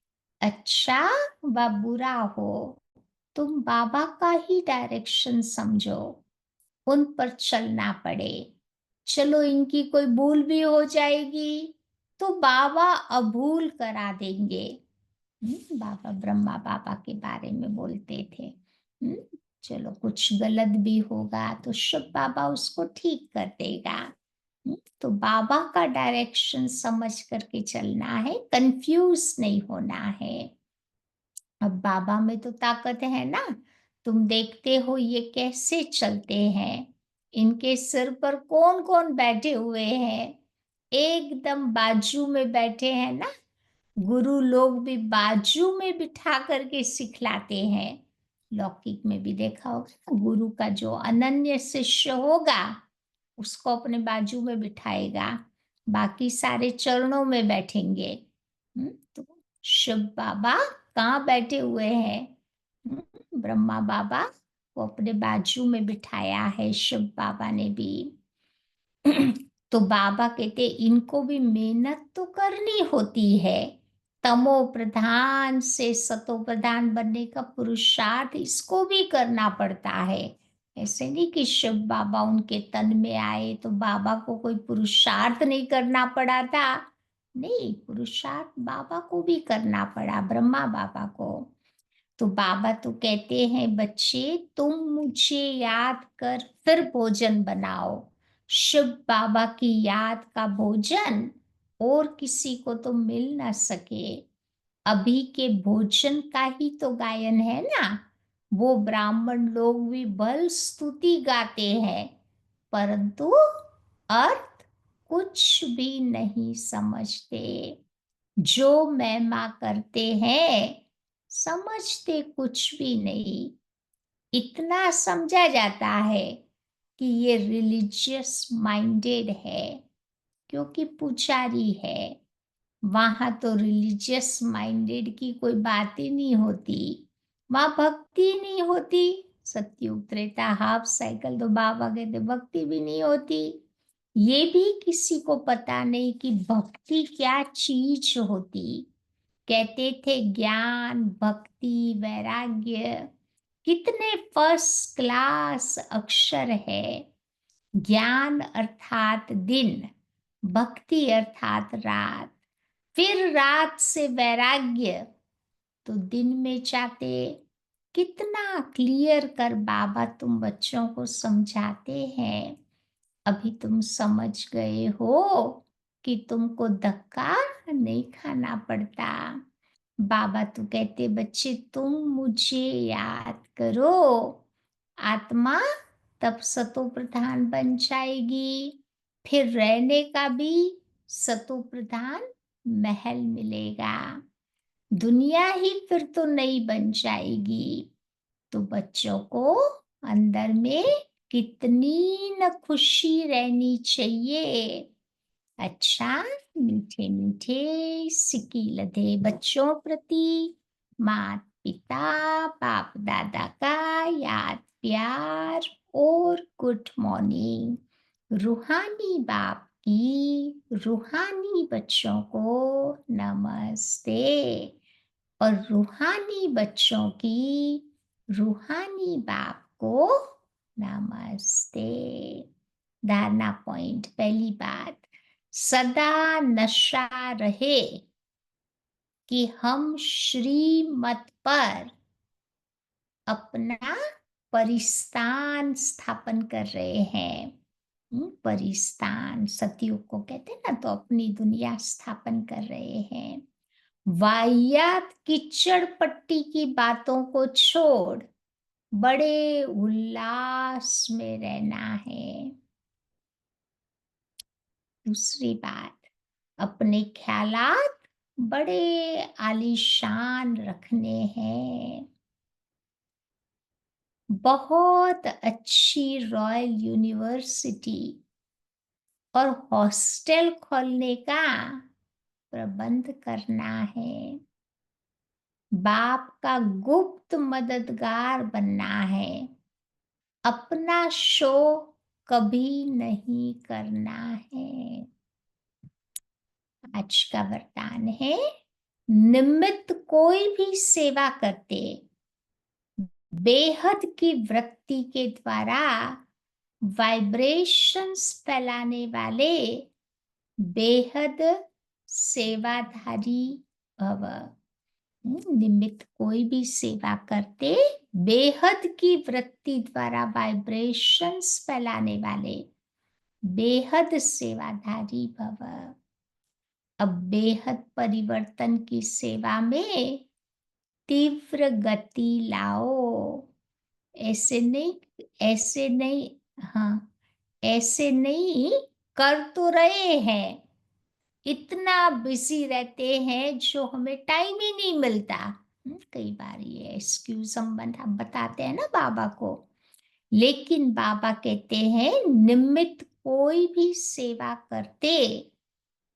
A: अच्छा व बुरा हो, तुम बाबा का ही डायरेक्शन समझो, उन पर चलना पड़े। चलो इनकी कोई भूल भी हो जाएगी तो बाबा अभूल करा देंगे। बाबा ब्रह्मा बाबा के बारे में बोलते थे। चलो कुछ गलत भी होगा तो शिव बाबा उसको ठीक कर देगा। तो बाबा का डायरेक्शन समझ करके चलना है, कंफ्यूज नहीं होना है। अब बाबा में तो ताकत है ना, तुम देखते हो ये कैसे चलते हैं। इनके सिर पर कौन कौन बैठे हुए हैं, एकदम बाजू में बैठे हैं ना। गुरु लोग भी बाजू में बिठा करके सिखलाते हैं। लौकिक में भी देखा होगा, गुरु का जो अनन्य शिष्य होगा उसको अपने बाजू में बिठाएगा, बाकी सारे चरणों में बैठेंगे। तो शिव बाबा कहाँ बैठे हुए हैं? ब्रह्मा बाबा को अपने बाजू में बिठाया है शिव बाबा ने भी। तो बाबा कहते इनको भी मेहनत तो करनी होती है। तमो प्रधान से सतो प्रधान बनने का पुरुषार्थ इसको भी करना पड़ता है। ऐसे नहीं कि शिव बाबा उनके तन में आए तो बाबा को कोई पुरुषार्थ नहीं करना पड़ा था। नहीं, पुरुषार्थ बाबा को भी करना पड़ा, ब्रह्मा बाबा को। तो बाबा तो कहते हैं बच्चे तुम मुझे याद कर फिर भोजन बनाओ। शिव बाबा की याद का भोजन और किसी को तो मिल ना सके। अभी के भोजन का ही तो गायन है ना। वो ब्राह्मण लोग भी बल स्तुति गाते हैं, परंतु अर्थ कुछ भी नहीं समझते। जो मैं माँ करते हैं, समझते कुछ भी नहीं। इतना समझा जाता है कि ये रिलीजियस माइंडेड है, क्योंकि पुजारी है। वहाँ तो रिलीजियस माइंडेड की कोई बात ही नहीं होती। वहाँ भक्ति ही नहीं होती। सतयुग त्रेता हाफ साइकिल तो बाबा कहते भक्ति भी नहीं होती। ये भी किसी को पता नहीं कि भक्ति क्या चीज होती। कहते थे ज्ञान, भक्ति, वैराग्य कितने फर्स्ट क्लास अक्षर है। ज्ञान अर्थात दिन, भक्ति अर्थात रात, फिर रात से वैराग्य, तो दिन में जाते। कितना क्लियर कर बाबा तुम बच्चों को समझाते हैं। अभी तुम समझ गए हो कि तुमको धक्का नहीं खाना पड़ता। बाबा तो कहते बच्चे तुम मुझे याद करो, आत्मा तब सतो प्रधान बन जाएगी। फिर रहने का भी सतो प्रधान महल मिलेगा। दुनिया ही फिर तो नई बन जाएगी। तो बच्चों को अंदर में कितनी न खुशी रहनी चाहिए। अच्छा, मीठे मीठे सिक्की लदे बच्चों प्रति माता पिता बाप दादा का याद प्यार और गुड मॉर्निंग। रूहानी बाप की रूहानी बच्चों को नमस्ते, और रूहानी बच्चों की रूहानी बाप को नमस्ते। धारणा पॉइंट, पहली बात, सदा नशा रहे कि हम श्रीमत पर अपना परिस्तान स्थापन कर रहे हैं। परिस्तान सतयुग को कहते हैं ना, तो अपनी दुनिया स्थापन कर रहे हैं। वाहियात कीचड़ पट्टी की बातों को छोड़ बड़े उल्लास में रहना है। दूसरी बात, अपने ख्यालात बड़े आलीशान रखने हैं। बहुत अच्छी रॉयल यूनिवर्सिटी और हॉस्टल खोलने का प्रबंध करना है। बाप का गुप्त मददगार बनना है। अपना शो कभी नहीं करना है। आज का वरदान है, निमित्त कोई भी सेवा करते बेहद की वृत्ति के द्वारा वाइब्रेशंस फैलाने वाले बेहद सेवाधारी भव। निमित्त कोई भी सेवा करते बेहद की वृत्ति द्वारा वाइब्रेशंस फैलाने वाले बेहद सेवाधारी भव। अब बेहद परिवर्तन की सेवा में तीव्र गति लाओ। ऐसे नहीं, हाँ, ऐसे नहीं, कर तो रहे हैं, इतना बिजी रहते हैं जो हमें टाइम ही नहीं मिलता। कई बार ये एक्सक्यूज हम बताते हैं ना बाबा को, लेकिन बाबा कहते हैं निमित्त कोई भी सेवा करते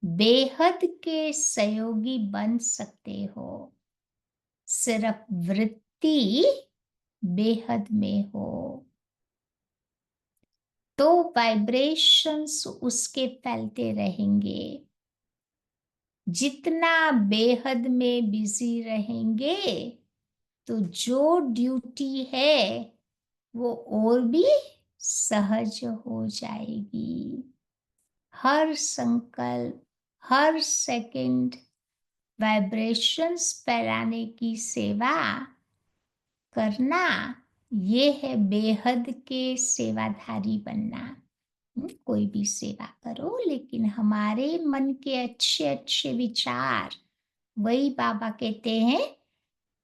A: बेहद के सहयोगी बन सकते हो। सिर्फ वृत्ति बेहद में हो तो वाइब्रेशंस उसके फैलते रहेंगे। जितना बेहद में बिजी रहेंगे तो जो ड्यूटी है वो और भी सहज हो जाएगी। हर संकल्प, हर सेकंड वाइब्रेशंस फैलाने की सेवा करना, ये है बेहद के सेवाधारी बनना। कोई भी सेवा करो लेकिन हमारे मन के अच्छे अच्छे विचार, वही बाबा कहते हैं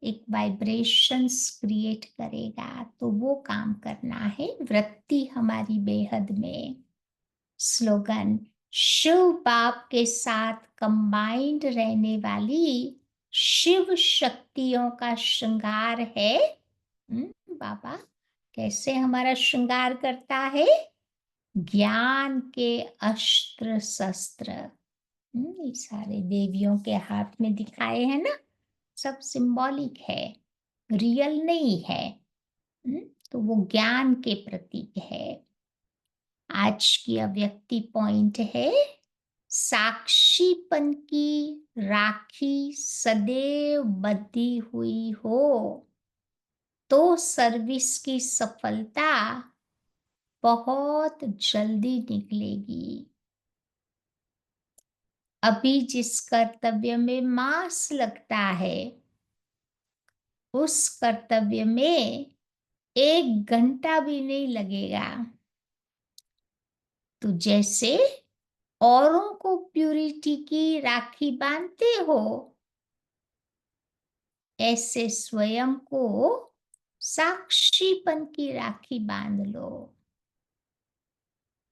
A: एक वाइब्रेशंस क्रिएट करेगा, तो वो काम करना है। वृत्ति हमारी बेहद में। स्लोगन, शिव बाप के साथ कंबाइंड रहने वाली शिव शक्तियों का श्रृंगार है। बाबा कैसे हमारा श्रृंगार करता है? ज्ञान के अस्त्र शस्त्र। ये सारे देवियों के हाथ में दिखाए हैं ना, सब सिंबॉलिक है, रियल नहीं है। तो वो ज्ञान के प्रतीक है। आज की अव्यक्ति पॉइंट है, साक्षीपन की राखी सदैव बंधी हुई हो तो सर्विस की सफलता बहुत जल्दी निकलेगी। अभी जिस कर्तव्य में मास लगता है, उस कर्तव्य में 1 घंटा भी नहीं लगेगा। तो जैसे औरों को प्यूरिटी की राखी बांधते हो, ऐसे स्वयं को साक्षीपन की राखी बांध लो।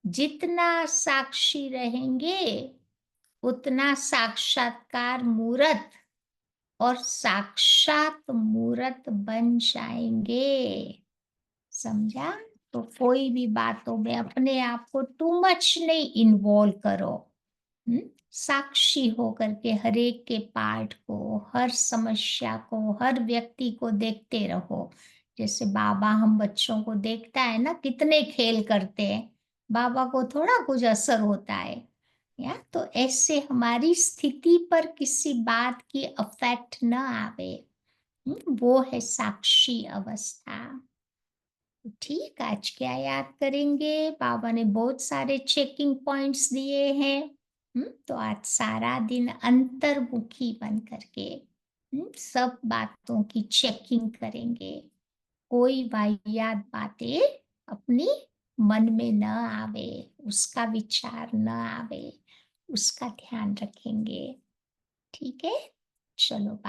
A: जितना साक्षी रहेंगे, उतना साक्षात्कार मूर्त और साक्षात मूर्त बन जाएंगे। समझा? तो कोई भी बातों में अपने आप को टू मच नहीं इन्वॉल्व करो। साक्षी होकर के हर एक के पार्ट को, हर समस्या को, हर व्यक्ति को देखते रहो। जैसे बाबा हम बच्चों को देखता है ना, कितने खेल करते हैं, बाबा को थोड़ा कुछ असर होता है या? तो ऐसे हमारी स्थिति पर किसी बात की अफेक्ट न आवे, वो है साक्षी अवस्था। ठीक, आज क्या याद करेंगे? बाबा ने बहुत सारे चेकिंग पॉइंट्स दिए हैं। तो आज सारा दिन अंतर्मुखी बन करके सब बातों की चेकिंग करेंगे। कोई वाहियात बातें अपनी मन में न आवे, उसका विचार न आवे, उसका ध्यान रखेंगे। ठीक है, चलो।